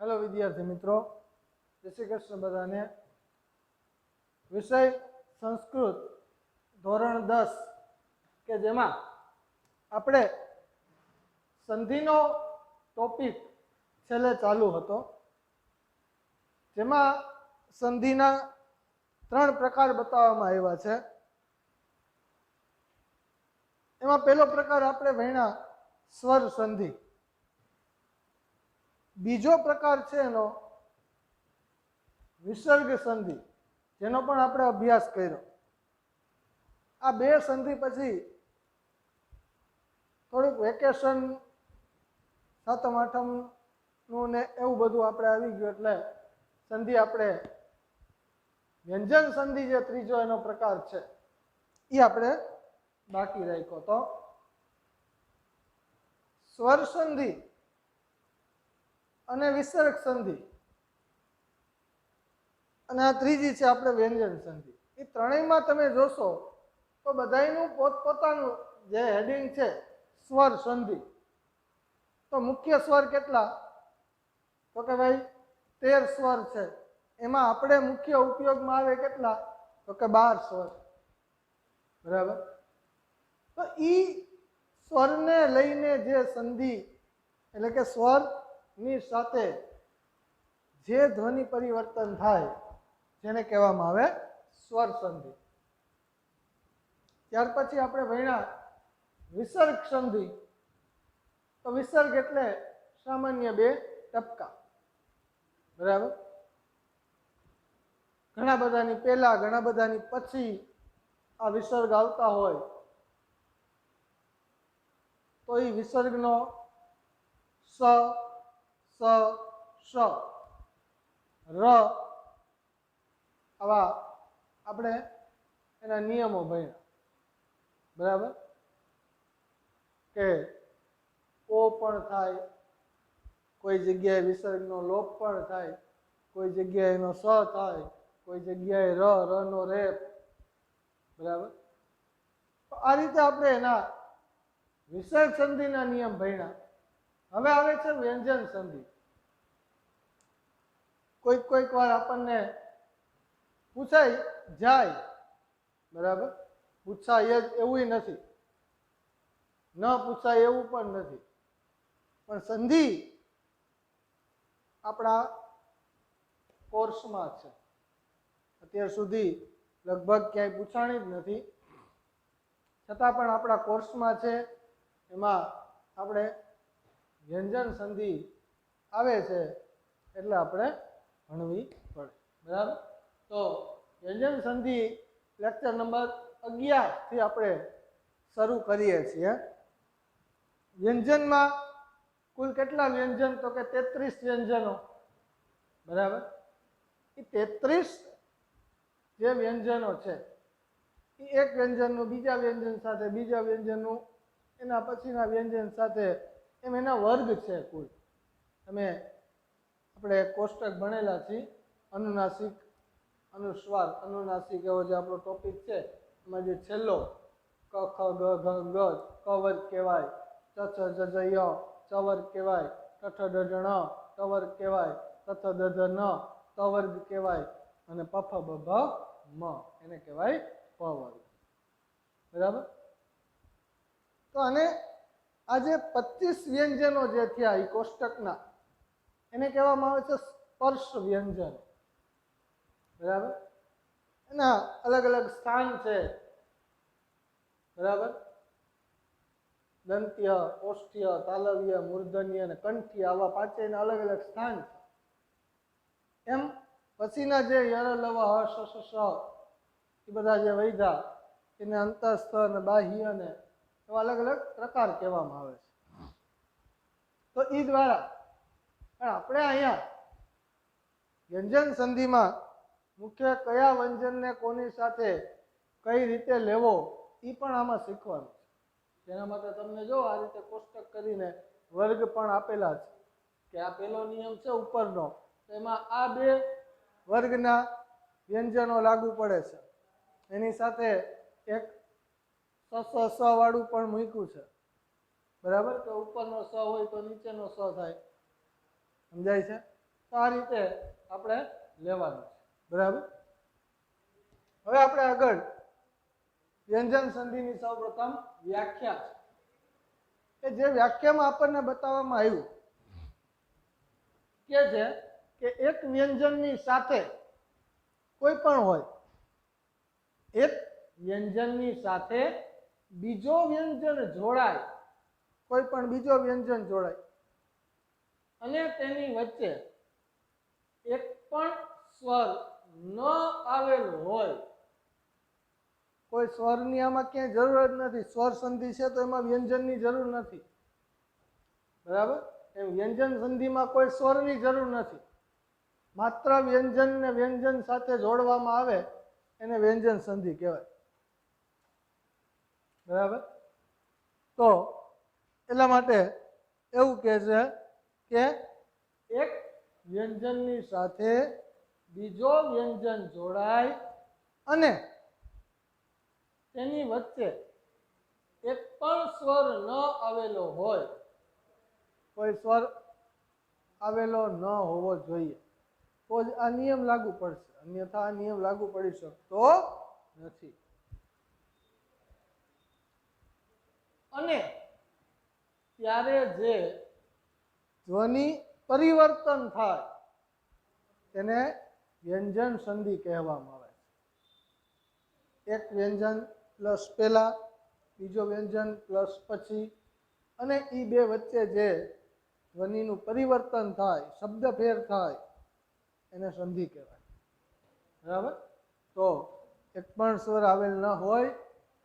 Hello વિદ્યાર્થી મિત્રો, જય શ્રી કૃષ્ણ બધાને. વિષય સંસ્કૃત ધોરણ 10 કે જેમાં આપણે સંધિનો ટોપિક છેલ્લે ચાલુ હતો, જેમાં સંધિના 3 પ્રકાર બતાવવામાં આવ્યા છે. એમાં પહેલો પ્રકાર આપણે ભણ્યા સ્વર સંધિ. બીજો પ્રકાર છે એનો વિસર્ગ સંધિ, જેનો પણ આપણે અભ્યાસ કર્યો. આ બે સંધિ પછી થોડુંક વેકેશન, સાતમ આઠમનું ને એવું બધું આપણે આવી ગયું, એટલે સંધિ આપણે વ્યંજન સંધિ જે ત્રીજો એનો પ્રકાર છે એ આપણે બાકી રાખ્યો. તો સ્વર સંધિ અને વિસર્ગ સંધિ અને આ ત્રીજી છે આપણે વ્યંજન સંધિ. એ ત્રણેયમાં તમે જોશો તો બધાયનું પોતપોતાનું જે હેડિંગ છે સ્વર સંધિ. તો મુખ્ય સ્વર કેટલા? તો કે ભાઈ 13 સ્વર છે. એમાં આપણે મુખ્ય ઉપયોગમાં આવે કેટલા? તો કે 12 સ્વર. બરાબર. તો ઈ સ્વરને લઈને જે સંધિ, એટલે કે સ્વરની સાથે જે ધ્વનિ પરિવર્તન થાય જેને કહેવામાં આવે સ્વર સંધિ. ત્યાર પછી આપણે ભણ્યા વિસર્ગ સંધિ. તો વિસર્ગ એટલે સામાન્ય 2 ટપકા. બરાબર. ઘણા બધાની પહેલા, ઘણા બધાની પછી આ વિસર્ગ આવતા હોય તો એ વિસર્ગનો સ, સ, શ, ર આવા આપણે એના નિયમો ભણ્યા. બરાબર. કે ઓ પણ થાય, કોઈ જગ્યાએ વિસર્ગનો લોપ પણ થાય, કોઈ જગ્યાએ એનો સ થાય, કોઈ જગ્યાએ ર નો રેપ. બરાબર. તો આ રીતે આપણે એના વિસર્ગ સંધિના નિયમ ભણ્યા. હવે આવે છે વ્યંજન સંધિ. કોઈક વાર આપણને પૂછાય જાય. બરાબર. પૂછાય જ એવું નથી, ન પૂછાય એવું પણ નથી, પણ સંધિ આપણા કોર્સમાં છે. અત્યાર સુધી લગભગ ક્યાંય પૂછાણી જ નથી, છતાં પણ આપણા કોર્સમાં છે. એમાં આપણે વ્યંજન સંધિ આવે છે એટલે આપણે ભણવી પડે. બરાબર. તો વ્યંજન સંધિ લેક્ચર નંબર 11 થી આપણે શરૂ કરીએ છીએ. વ્યંજનમાં કુલ કેટલા વ્યંજન? તો કે 33 વ્યંજનો. બરાબર. એ 33 જે વ્યંજનો છે એ એક વ્યંજનનું બીજા વ્યંજન સાથે, બીજા વ્યંજનનું એના પછીના વ્યંજન સાથે, એમ એના વર્ગ છે કુલ. તમે આપણે કોષ્ટક ભણેલા છીએ, અનુનાસિક, અનુસ્વાર, અનુનાસિક એવો જે આપણો ટોપિક છે. એમાં જે છેલ્લો ક, ખ, ગ, ઘ, ગ, ક વર્ગ કહેવાય, ચ, છ, જ, જ, ય ચ વર્ગ કહેવાય, ઠ, ઠ, ડ, ઢ, ણ ટ વર્ગ કહેવાય, ત, થ, દ, ધ, ન ત વર્ગ કહેવાય, અને પ, ફ, બ, ભ, મ એને કહેવાય પ વર્ગ. બરાબર. તો અને આ જે 25 વ્યંજનો જે થયા એ કોષ્ટકના, એને કહેવામાં આવે છે સ્પર્શ વ્યંજન. બરાબર. એના અલગ અલગ સ્થાન છે. બરાબર. દંત્ય, ઓષ્ઠ્ય, તાલવ્ય, મૂર્ધન્ય અને કંઠ્ય, આવા પાંચેયના અલગ અલગ સ્થાન છે. એમ પછીના જે યર, લવ, હ, શ, શ, એ બધા જે વૈધા, એને અંતસ્થ અને બાહ્ય ને એવા અલગ અલગ પ્રકાર કહેવામાં આવે છે. તો એ દ્વારા પણ આપણે અહીંયા વ્યંજન સંધિમાં મુખ્ય કયા વ્યંજનને કોની સાથે કઈ રીતે લેવો એ પણ આમાં શીખવાનું છે. જેના માટે તમને જો આ રીતે કોષ્ટક કરીને વર્ગ પણ આપેલા છે કે આ પહેલો નિયમ છે ઉપરનો, એમાં આ 2 વર્ગના વ્યંજનો લાગુ પડે છે. એની સાથે એક સ વાળું પણ મૂક્યું છે. બરાબર. કે ઉપરનો સ હોય તો નીચેનો સ થાય. સમજાય છે? તો આ રીતે આપણે લેવાનું છે બરાબર. હવે આપણે આગળ વ્યંજન સંધિની સૌપ્રથમ વ્યાખ્યા છે કે જે વ્યાખ્યામાં આપણને બતાવવામાં આવ્યું કે છે કે એક વ્યંજનની સાથે કોઈ પણ હોય, એક વ્યંજનની સાથે બીજો વ્યંજન જોડાય, કોઈ પણ બીજો વ્યંજન જોડાય અને તેની વચ્ચે એક પણ સ્વર ન આવેલ હોય, કોઈ સ્વરની આમાં ક્યાંય જરૂર જ નથી, સ્વર સંધિ છે તો એમાં વ્યંજનની જરૂર નથી બરાબર. એમ વ્યંજન સંધિમાં કોઈ સ્વરની જરૂર નથી, માત્ર વ્યંજન ને વ્યંજન સાથે જોડવામાં આવે એને વ્યંજન સંધિ કહેવાય બરાબર. તો એટલા માટે એવું કહે છે કે એક વ્યંજનની સાથે બીજો વ્યંજન જોડાય અને તેની વચ્ચે એક પણ સ્વર ન આવેલો હોય, કોઈ સ્વર આવેલો ન હોવો જોઈએ તો જ આ નિયમ લાગુ પડશે, અન્યથા આ નિયમ લાગુ પડી શકતો નથી. અને ત્યારે જે ધ્વનિ પરિવર્તન થાય તેને વ્યંજન સંધિ કહેવામાં આવે છે. એક વ્યંજન પ્લસ પહેલા, બીજો વ્યંજન પ્લસ પછી, અને એ બે વચ્ચે જે ધ્વનિનું પરિવર્તન થાય, શબ્દ ફેર થાય એને સંધિ કહેવાય બરાબર. તો એક પણ સ્વર આવેલ ન હોય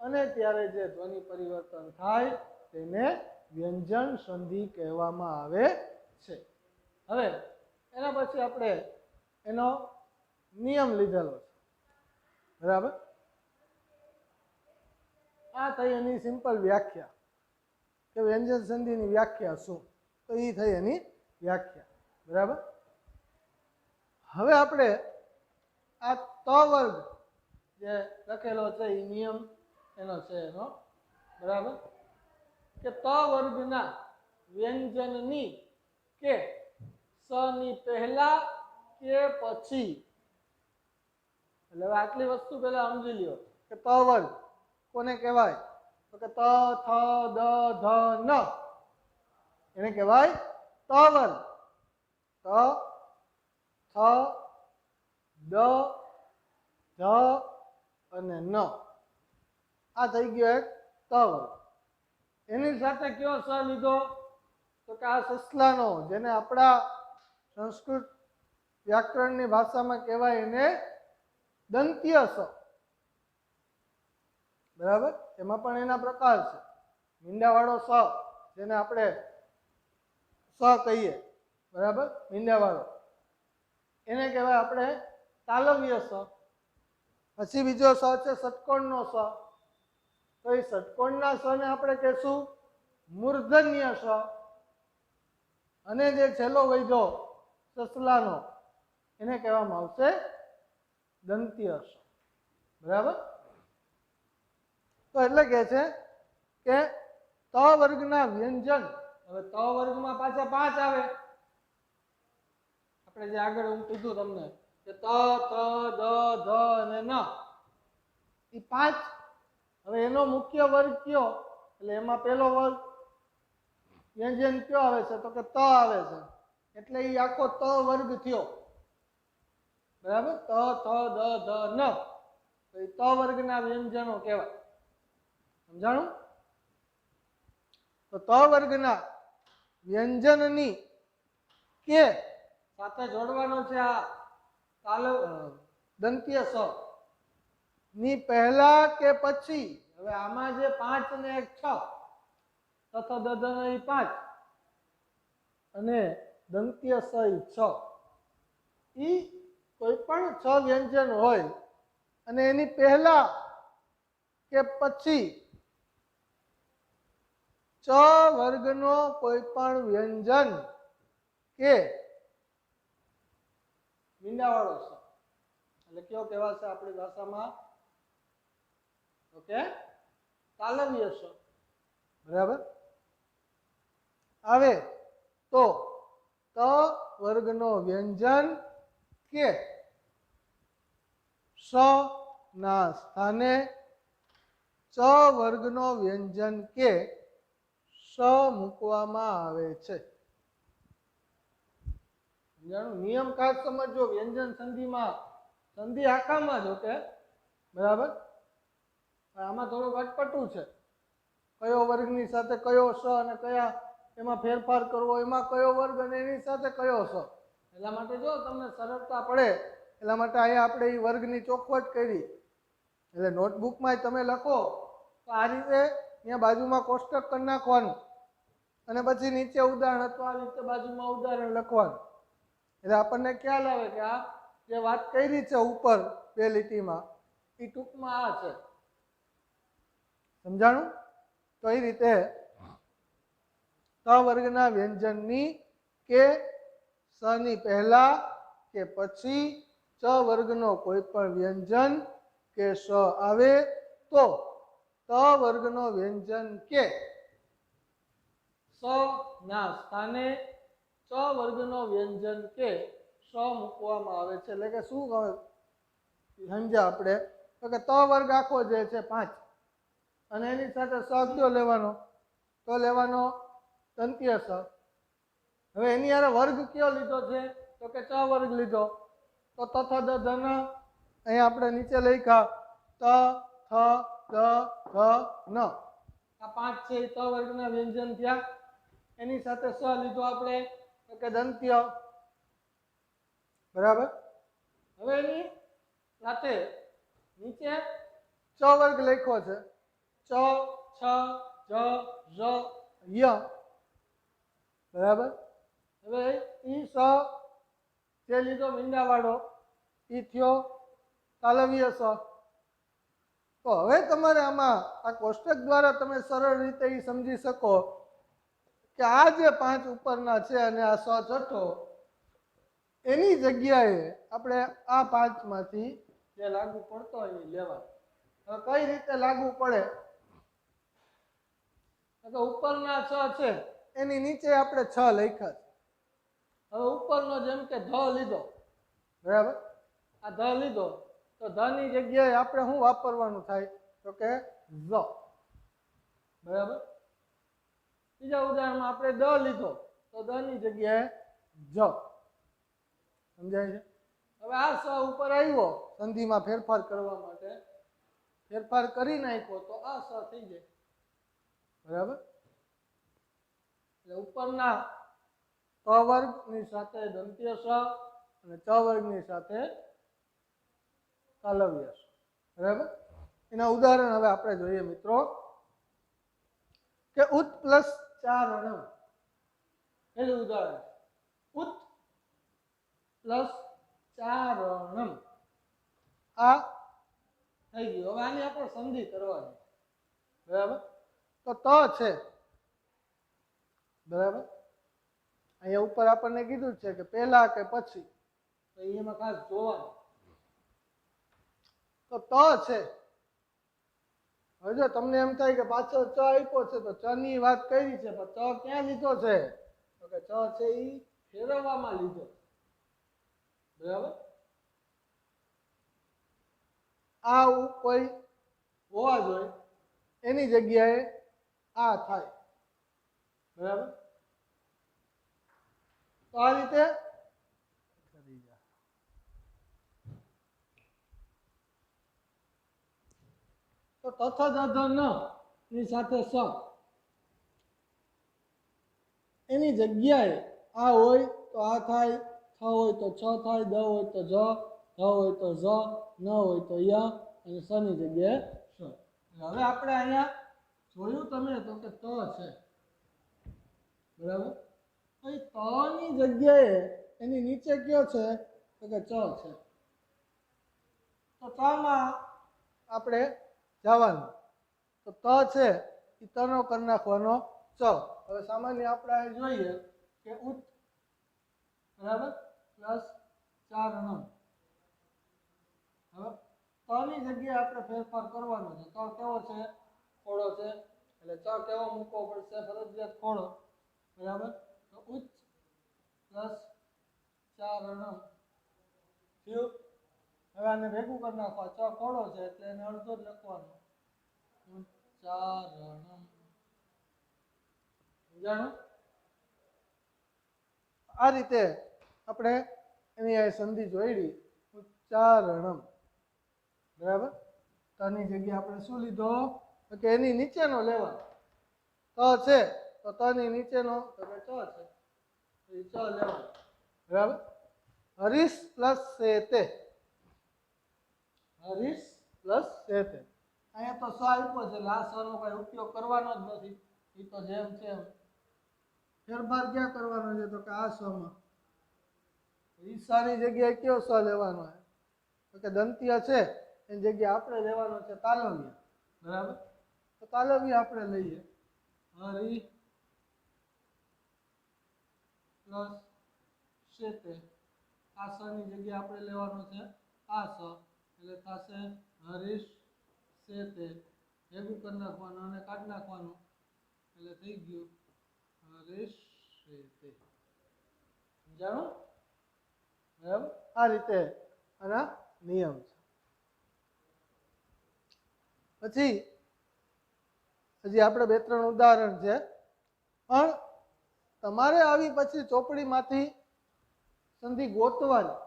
અને ત્યારે જે ધ્વનિ પરિવર્તન થાય તેને વ્યંજન સંધિ કહેવામાં આવે છે. હવે એના પછી આપણે એનો નિયમ લીધેલો છે બરાબર. આ થઈ એની સિમ્પલ વ્યાખ્યા કે વ્યંજન સંધિની વ્યાખ્યા શું, તો એ થઈ એની વ્યાખ્યા બરાબર. હવે આપણે આ ત વર્ગ જે લખેલો છે એ નિયમ એનો છે એનો બરાબર, કે ત વર્ગના વ્યંજનની કે સની પહેલા કે પછી, એટલે હવે આટલી વસ્તુ પહેલા સમજી લ્યો કે ત વર્ગ કોને કહેવાય, તો કે ત થ દ ધ ન એને કહેવાય ત વર્ગ. ત થ દ ધ અને ન આ થઈ ગયો એક ત વર્ગ. એની સાથે કયો સ લીધો, તો કે આ સસલાનો, જેને આપણા સંસ્કૃત વ્યાકરણની ભાષામાં કહેવાય એને દંત્ય સ બરાબર. એમાં પણ એના પ્રકાર છે. મીંડાવાળો સ જેને આપણે સ કહીએ બરાબર, મીંડાવાળો એને કહેવાય આપણે તાલવ્ય સ. પછી બીજો સ છે ષટકોણનો સ, તો એ ષટકોણના સ ને આપણે કહેશું મૂર્ધન્ય સ. અને જે છેલ્લો વૈધો સસલાનો એને કહેવામાં આવશે દંત્ય સ બરાબર. તો એટલે કહે છે કે ત વર્ગના વ્યંજન, હવે ત વર્ગમાં પાછા 5 આવે, આપણે જે આગળ હું કીધું તમને કે ત થ દ ધ અને ન એ 5. હવે એનો મુખ્ય વર્ગ કયો, એટલે એમાં પહેલો વર્ગ વ્યંજન કયો આવે છે, તો કે ત આવે છે, એટલે એ આખો ત વર્ગ થયો બરાબર. ત થ દ ધ ન, તો એ ત વર્ગના વ્યંજનો કહેવાય. સમજાણું? તો ત વર્ગના વ્યંજનની કે સાથે જોડવાનો છે આ દંત્ય સ ની પહેલા કે પછી. હવે આમાં જે 5 ને 1 6, તથ દધ ને 5 અને દંત્ય સ 6, ઈ કોઈ પણ 6 વ્યંજન હોય અને એની પહેલા કે પછી ચ વર્ગનો કોઈ પણ વ્યંજન કે મીંડાવાળો સ, એટલે કયો કહેવાશે આપણી ભાષામાં, ઓકે તાલવ્ય સ બરાબર. આવે તો ત વર્ગનો વ્યંજન કે સ ના સ્થાને ચ વર્ગનો વ્યંજન કે સ મૂકવામાં આવે છે. નિયમ ખાસ સમજો. વ્યંજન સંધિમાં સંધિ આખામાં જ ઓકે બરાબર. આમાં થોડુંક અટપટું છે. કયો વર્ગની સાથે કયો સ અને કયા એમાં ફેરફાર કરવો, એમાં કયો વર્ગ અને એની સાથે કયો સ. એટલા માટે જો તમને સરળતા પડે એટલા માટે અહીંયા આપણે એ વર્ગની ચોખવટ કરી. એટલે નોટબુકમાં તમે લખો તો આ રીતે અહીંયા બાજુમાં કોષ્ટક કરી નાખવાનું અને પછી નીચે ઉદાહરણ અથવા આ રીતે બાજુમાં ઉદાહરણ લખવાનું. એટલે આપણને ખ્યાલ આવે કે આ જે વાત કરી છે ઉપર બે લીટીમાં એ ટૂંકમાં આ છે. સમજાણું? તો એ રીતે ત વર્ગના વ્યંજનની કે સ ની પહેલા કે પછી ચ વર્ગનો કોઈ પણ વ્યંજન કે સ આવે તો ત વર્ગનો વ્યંજન કે સ ના સ્થાને ચ વર્ગનો વ્યંજન કે સ મૂકવામાં આવે છે. એટલે કે શું સમજ્યા આપણે? તો કે ત વર્ગ આખો જે છે 5 અને એની સાથે સ કયો લેવાનો? તો લેવાનો દંત્ય સ. હવે એની હારે વર્ગ કયો લીધો છે? તો કે ચ વર્ગ લીધો. તો તથ દ ધન અહીંયા આપણે નીચે લખ્યા ત થ દ ધ ન. આ 5 છે એ ત વર્ગના વ્યંજન થયા. એની સાથે સ લીધો આપણે તો કે દંત્ય બરાબર. હવે એની સાથે નીચે ચ વર્ગ લખ્યો છે. ચ છ જ ઝ ય બરાબર. હવે ઈ સ જે લીધો મીંડાવાળો ઈ થયો તાલવ્ય સ. તો હવે તમારે આમાં આ કોષ્ટક દ્વારા તમે સરળ રીતે એ સમજી શકો કે આ જે 5 ઉપરના છે અને આ સ છઠ્ઠો એની જગ્યાએ આપણે આ 5 માંથી જે લાગુ પડતો હોય એ લેવા. હવે કઈ રીતે લાગુ પડે? તો ઉપરના 6 છે એની નીચે આપણે 6 લખ્યા છે. હવે ઉપરનો જેમ કે ધ લીધો બરાબર. આ ધ લીધો તો ધ ની જગ્યાએ આપણે શું વાપરવાનું થાય? તો કે ઝ બરાબર. બીજા ઉદાહરણમાં આપણે દ લીધો તો દ ની જગ્યાએ જ. સમજાય છે? હવે આ સ ઉપર આવ્યો સંધિમાં ફેરફાર કરવા માટે, ફેરફાર કરી નાખ્યો તો આ સ થઈ જાય બરાબર. એટલે ઉપરના ત વર્ગની સાથે દંત્ય સ અને ચ વર્ગની સાથે તાલવ્ય સ બરાબર. એના ઉદાહરણ હવે આપણે જોઈએ મિત્રો કે ઉત પ્લસ 4 અણમ. પહેલું ઉદાહરણ ઉત પ્લસ 4 અણમ. આ થઈ ગયું. હવે આની આપણે સંધિ કરવાની બરાબર. તો ત છે બરાબર. અહીંયા ઉપર આપણને કીધું છે કે પહેલા કે પછી, તો એમાં ખાસ જોવાનું. તો ત છે. હવે જો તમને એમ થાય કે પાછળ ચ આપ્યો છે તો ચ ની વાત કરી છે પણ ચ ક્યાં લીધો છે? તો કે ચ છે એ ફેરવવામાં લીધો બરાબર. આ કોઈ હોવા જોઈએ એની જગ્યાએ આ થાય બરાબર. તો આ રીતે તો તથ દ ન ની સાથે સ એની જગ્યાએ આ હોય તો આ થાય, થ હોય તો છ થાય, દ હોય તો જ, ધ હોય તો ઝ, ન હોય તો ય અને સ ની જગ્યાએ સ. હવે આપણે અહીંયા જોયું તમે તો કે ત છે બરાબર. તો એ ત ની જગ્યાએ એની નીચે કયો છે? તો કે ચ છે. તો ત માં આપણે જવાનું. તો ત છે એ તનો કરી નાખવાનો ચ. હવે સામાન્ય આપણે અહીં જોઈએ કે ઉત બરાબર પ્લસ 4 અણમ. હવે ત ની જગ્યાએ આપણે ફેરફાર કરવાનો છે. ત કેવો છે? ખોડો છે. એટલે ચ કેવો મૂકવો પડશે? ફરજિયાત ખોડો બરાબર. તો ઉચ્ચ પ્લસ ઉચ્ચારણમ થયું. હવે આને ભેગું કરી નાખવા. ચ કોળો છે એટલે એને અડધો જ લખવાનો. ઉચ્ચારણમ. સમજાણું? આ રીતે આપણે એની આ સંધિ જોઈડી. ઉચ્ચારણમ. બરાબર? તની જગ્યાએ આપણે શું લીધો કે એની નીચેનો લેવાનો. ત છે તો તની નીચેનો તો કે ચ છે. એ ચ લેવાનો. બરાબર? હરીશ પ્લસ સેતે. હરીશ પ્લસ સેતે. અહીંયા તો સ આપ્યો છે એટલે આ સ નો કઈ ઉપયોગ કરવાનો જ નથી. એ તો જેમ છે એમ. ફેરફાર ક્યાં કરવાનો છે તો કે આ સ માં. ઈશાની જગ્યાએ કયો સ લેવાનો છે તો કે દંત્ય છે એની જગ્યાએ આપણે લેવાનો છે તાલવ્ય. બરાબર? તો તાલવ્ય આપણે લઈએ. હરી પ્લસ શેતે. આ સ ની જગ્યાએ આપણે લેવાનો છે આ સ એટલે થશે હરીશ શેતે. ભેગું કરી નાખવાનું અને કાઢી નાખવાનું એટલે થઈ ગયું હરીશ શેતે. સમજાણું? બરાબર? આ રીતે આના નિયમ છે. પછી હજી આપણે બે ત્રણ ઉદાહરણ છે પણ તમારે આવી પછી ચોપડીમાંથી સંધિ ગોતવાની.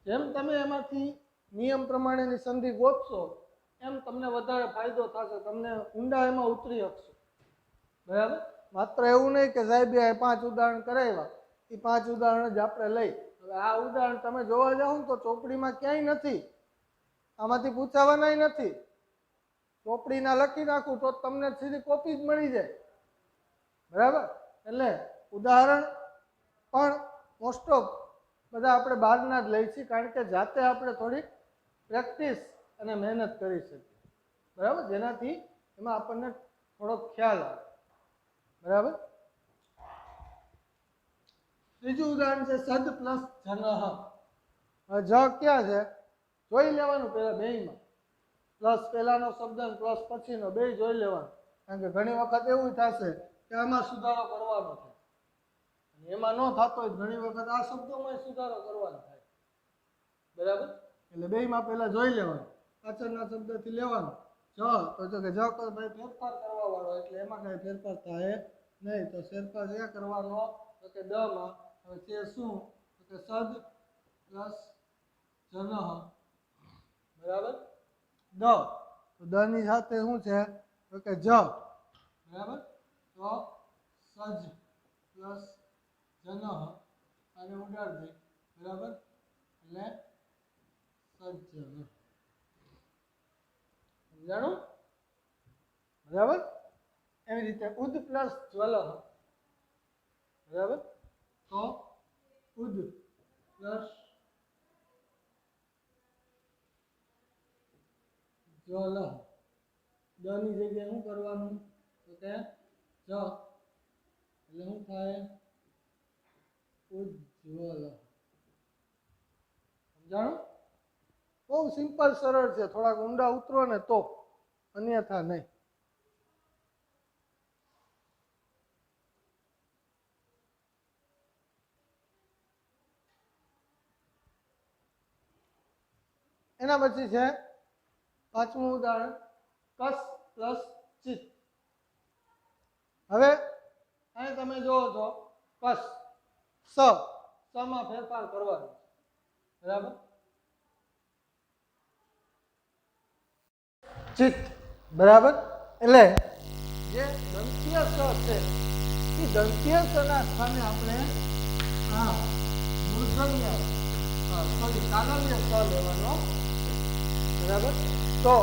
જેમ તમે એમાંથી નિયમ પ્રમાણેની સંધિ ગોતશો એમ તમને વધારે ફાયદો થશે. તમને ઊંડા એમાં ઉતરી શકશો. બરાબર? માત્ર એવું નહીં કે સાહેબે આ 5 ઉદાહરણ કરાવ્યા એ 5 ઉદાહરણ જ આપણે લઈ. હવે આ ઉદાહરણ તમે જોવા જાઓ ને તો ચોપડીમાં ક્યાંય નથી. આમાંથી પૂછાવાના નથી. ચોપડીના લખી નાખું તો તમને સીધી કોપી જ મળી જાય. બરાબર? એટલે ઉદાહરણ પણ મોસ્ટ ઓફ બધા આપણે બહારના જ લઈ છીએ કારણ કે જાતે આપણે થોડીક પ્રેક્ટિસ અને મહેનત કરી શકીએ. બરાબર? જેનાથી એમાં આપણને થોડોક ખ્યાલ આવે. બરાબર? ત્રીજું ઉદાહરણ છે સદ પ્લસ જનહ. જ ક્યાં છે જોઈ લેવાનું પહેલા બેયમાં. પ્લસ પહેલાનો શબ્દ અને પ્લસ પછીનો બે જોઈ લેવાનું. કારણ કે ઘણી વખત એવું થશે કે આમાં સુધારો કરવાનો છે એમાં ન થતો હોય. ઘણી વખત આ શબ્દોમાં સુધારો કરવાનો થાય. બરાબર? એટલે બેયમાં પહેલા જોઈ લેવાનું. પાછળના શબ્દથી લેવાનું. જ તો કે જ ભાઈ ફેરફાર કરવા વાળો એટલે એમાં કઈ ફેરફાર થાય નહીં. તો ફેરફાર ક્યાં કરવાનો તો કે દ માં. હવે છે શું તો કે સદ પ્લસ જનહ. બરાબર? દ તો દ ની સાથે શું છે તો કે જ. બરાબર? તો સજ પ્લસ જનહ અને ઉડાડ દે. બરાબર? એટલે સજ્જન. સમજાણું? બરાબર? એવી રીતે ઉદ પ્લસ જ્વલહ. બરાબર? તો ઉદ પ્લસ જ્વલહ. દ ની જગ્યાએ શું કરવાનું તો કે જ એટલે શું થાય ઉજ્જવલ. સમજાણું? બહુ સિમ્પલ સરળ છે. થોડાક ઊંડા ઉતરો ને તો, અન્યથા નહીં. એના પછી છે પાંચમું ઉદાહરણ કસ પ્લસ ચિત. હવે અહીં તમે જોવો છો કસ સ માં ફેરફાર કરવાનો. બરાબર? ચિત. બરાબર? એટલે જે દંત્ય સ છે એ દંત્ય સ ના સ્થાને આપણે આ મૂર્ધન્ય સોરી તાલવ્ય સ લેવાનો. બરાબર? તો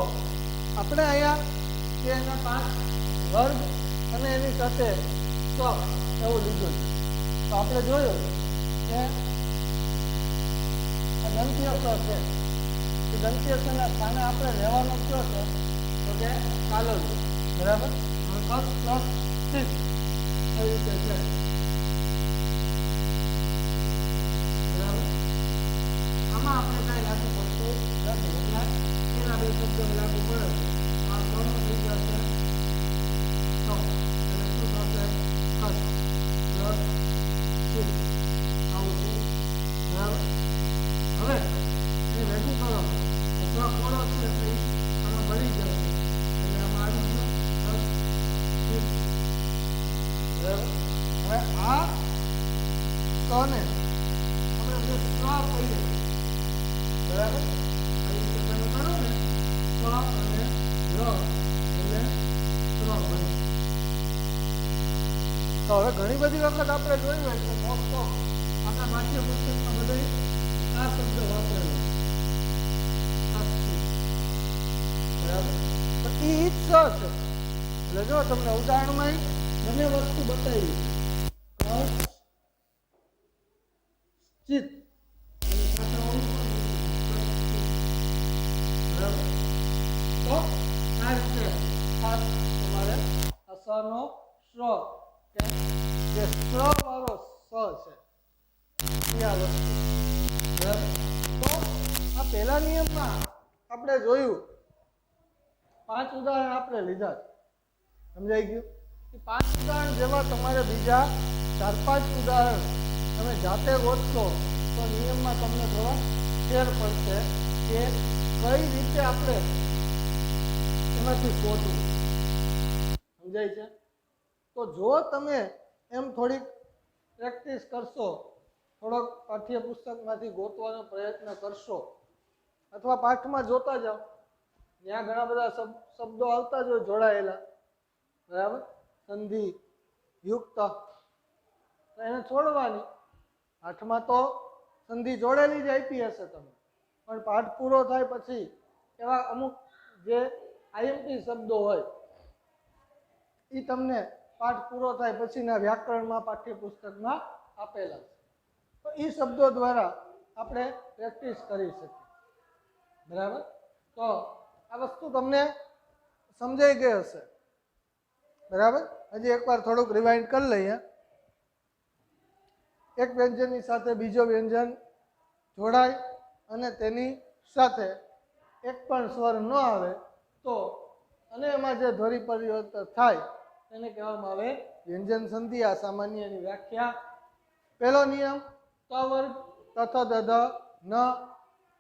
આપણે અહીંયા જે એના 5 વર્ગ અને એની સાથે સ એવું લીધું છે. તો આપણે જોયું કે દંત્ય સ છે એ દંત્ય સ ના સ્થાને આપણે લેવાનો કયો છે તો કે તાલવ્ય. બરાબર? કસ પ્લસ ચિત એવી રીતે છે. બરાબર? આમાં આપણે કાંઈ લાગુ પડતું નથી. એના બે શબ્દો લાગુ પડે છે. આ સ નો થઈ જશે સ એટલે શું થશે કસ પ્લસ ચિત. આવું બરાબર. હવે એ ભેગું કરો તો કોળો છે એટલે આમાં ભળી જશે એટલે આમાં આવી ગયું. બરાબર. હવે આ તને આપણે જે સ્વ કહીએ બરાબર આ રીતે તમે કરો ને સ્વ અને ર એટલે સ્વ બને. તો હવે ઘણી બધી વખત આપણે જોયું હોય કે મોસ્ટ ઓફ આપણા પાઠ્ય પુસ્તકમાં બધે આ શબ્દ વાપરેલો બરાબર. તો એ જ સ છે. એટલે જો તમને ઉદાહરણમાં બંને વસ્તુ બતાવી ચિત્ત બરાબર. તો આ રીતે ખાસ તમારે આ સ નો શ્ર કે જે શ્ર વાળો સ છે આ વસ્તુ બરાબર. તો આ પહેલા નિયમમાં આપણે જોયું 5 ઉદાહરણ આપણે લીધા સમજાઈ ગયું. એ 5 ઉદાહરણ જેવા તમારે બીજા 4-5 ઉદાહરણ તમે જાતે ગોતશો તો નિયમમાં તમને થોડા ફેર પડશે કે કઈ રીતે આપણે એમાંથી શોધવું. સમજાય છે. તો જો તમે એમ થોડીક પ્રેક્ટિસ કરશો, થોડોક પાઠ્યપુસ્તકમાંથી ગોતવાનો પ્રયત્ન કરશો અથવા પાઠમાં જોતા જાઓ, ત્યાં ઘણા બધા શબ્દો આવતા જ હોય જોડાયેલા બરાબર, સંધિ યુક્ત, તો એને છોડવાની. પાઠમાં તો સંધિ જોડેલી જ આપી હશે તમે, પણ પાઠ પૂરો થાય પછી એવા અમુક જે આઈએમપી શબ્દો હોય એ તમને પાઠ પૂરો થાય પછીના વ્યાકરણમાં પાઠ્યપુસ્તકમાં આપેલા છે. તો એ શબ્દો દ્વારા આપણે પ્રેક્ટિસ કરી શકીએ બરાબર. તો આ વસ્તુ તમને સમજાઈ ગઈ હશે બરાબર. હજી એકવાર થોડુંક રિવાઇન્ડ કરી લઈએ. એક વ્યંજનની સાથે બીજો વ્યંજન જોડાય અને તેની સાથે એક પણ સ્વર ન આવે તો અને એમાં જે ધ્વનિ પરિવર્તન થાય તેને કહેવામાં આવે વ્યંજન સંધિ. આ સામાન્યની વ્યાખ્યા. પહેલો નિયમ ત વર્ગ તથ દધ ન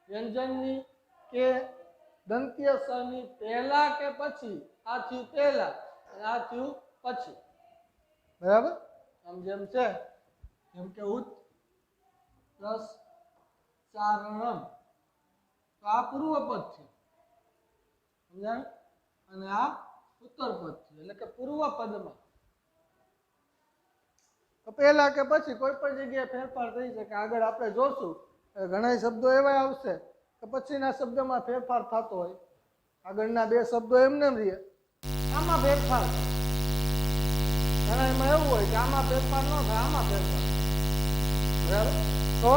વ્યંજનની કે દંત્ય સની પહેલા કે પછી, આ થયું પહેલા અને આ થયું પછી બરાબર. આમ જેમ છે જેમ કે ઉત પ્લસ ચારણમ, તો આ પૂર્વ પદ છે સમજાય, અને આ ઉત્તર પદ છે એટલે કે પૂર્વ પદમાં. તો પહેલા કે પછી કોઈ પણ જગ્યાએ ફેરફાર થઈ શકે. આગળ આપણે જોશું ઘણા શબ્દો એવા આવશે કે પછીના શબ્દમાં ફેરફાર થતો હોય. આગળના 2 શબ્દો એમને એમ રહે, આમાં ફેરફાર ઘણા એમાં એવું હોય કે આમાં ફેરફાર ન થાય, આમાં ફેરફાર બરાબર. તો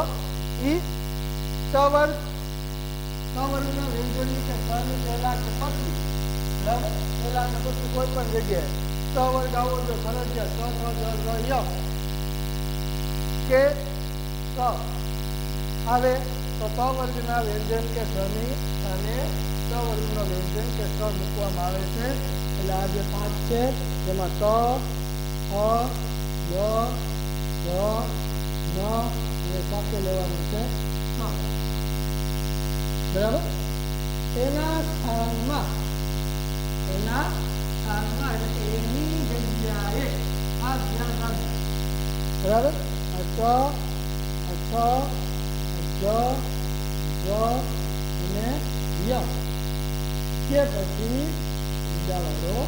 ઈ સવર્ગ સવર્ગના વ્યંજનની કે સની પહેલા કે પછી બરાબર, પહેલા કે પછી કોઈ પણ જગ્યાએ સવર્ગ આવો જો ફરજિયાત કે સ આવે તો સ વર્ગના વ્યંજન કે સની અને સ વર્ગનો વ્યંજન કે સ મૂકવામાં આવે છે. એટલે આ જે 5 છે જેમાં ત, અ, ય, ર, ન એ સાથે લેવાનું છે બરાબર. એના સ્થાનમાં એટલે કે એની જગ્યાએ આ ધ્યાન રાખજો બરાબર. આ ચ, આ છ, જ, અને ય કે પછી બીજાવાળો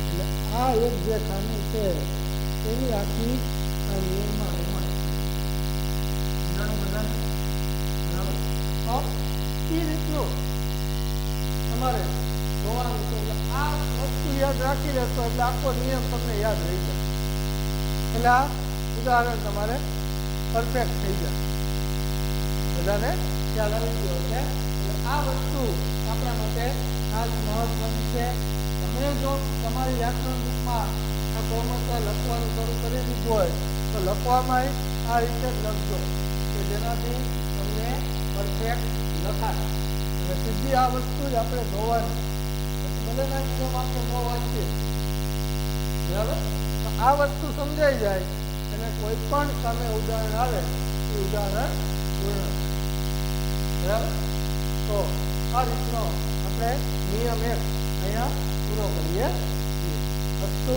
એટલે આ એક જે ખામી છે એની આખી આ નિયમમાં રમાય બરાબર. એ રીતનું તમારે જોવાનું છે. એટલે આ વસ્તુ યાદ રાખી લેશો એટલે આખો નિયમ તમને યાદ રહી જાય. એટલે આ ઉદાહરણ તમારે પરફેક્ટ થઈ જાય, બધાને ખ્યાલ આવી ગયો છે. એટલે આ વસ્તુ આપણા માટે ખાસ મહત્વની છે. તમે જો તમારી વ્યાકરણ બુકમાં આ ક્રમશઃ લખવાનું શરૂ કરી દીધું હોય તો લખવામાં આ રીતે જ લખજો કે જેનાથી તમને પરફેક્ટ લખાય. અને સીધી આ વસ્તુ જ આપણે જોવાની, ભલેના નિયમ આપણે ન વાંચીએ બરાબર. તો આ વસ્તુ સમજાઈ જાય અને કોઈ પણ સામે ઉદાહરણ આવે એ ઉદાહરણ પૂર્ણ. બરાબર? તો આ રીતનો આપણે નિયમ 1 અહીંયા પૂરો કરીએ છીએ. અસ્તુ.